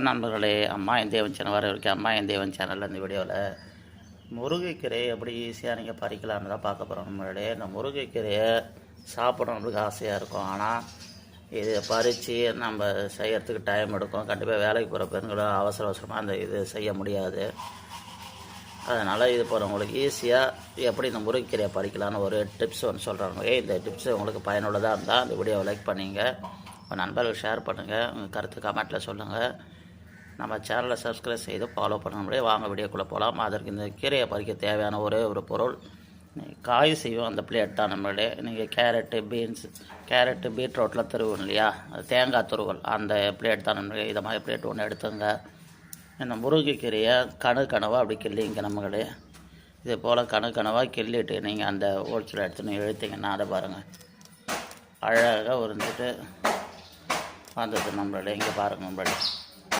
நண்பர்களே, அம்மா என் தேவன் சேனல் வர வரைக்கும் அம்மா என் தேவன் சேனலில் இந்த வீடியோவில் முருங்கைக்கீரையை எப்படி ஈஸியாக நீங்கள் பறிக்கலான்னு தான் பார்க்க போகிறோம். நம்மளுடைய இந்த முருங்கைக்கீரையை சாப்பிடணும் நம்மளுக்கு ஆசையாக இருக்கும். ஆனால் இது பறித்து நம்ம செய்யறதுக்கு டைம் எடுக்கும். கண்டிப்பாக வேலைக்கு போகிற பெண்களும் அவசரமாக அந்த இது செய்ய முடியாது. அதனால் இது போகிறவங்களுக்கு ஈஸியாக எப்படி இந்த முருங்கைக்கீரையை பறிக்கலான்னு ஒரு டிப்ஸ் ஒன்று சொல்கிறாங்க. இந்த டிப்ஸ் உங்களுக்கு பயனுள்ளதாக இருந்தால் இந்த வீடியோவை லைக் பண்ணிங்க, உங்கள் நண்பர்களுக்கு ஷேர் பண்ணுங்கள், உங்கள் கருத்து கமெண்ட்டில் சொல்லுங்கள். நம்ம சேனலை சப்ஸ்கிரைப் செய்து ஃபாலோ பண்ண முடியாது. வாங்க வீடியோக்குள்ளே போகலாம். அதற்கு இந்த கீரையை பறிக்க தேவையான ஒரே ஒரு பொருள் காய் செய்வோம் அந்த பிளேட் தான். நம்மளுடைய நீங்கள் கேரட்டு பீட்ரூட்டில் துருவல் இல்லையா, தேங்காய் துருவல் அந்த பிளேட் தான். நம்மளுடைய இதை மாதிரி பிளேட் ஒன்று எடுத்துங்க. இந்த முருங்கைக்கீரையை கனவாக அப்படி கிள்ளிங்க. நம்மளே இதே போல் கனவாக கிள்ளிட்டு நீங்கள் அந்த ஹோல்ஸில் எடுத்துன்னு இழுத்திங்கன்னா அதை பாருங்கள் அழகாக உறிஞ்சிட்டு வந்தது. நம்மளுடைய இங்கே பாருங்கள் நம்மளுடைய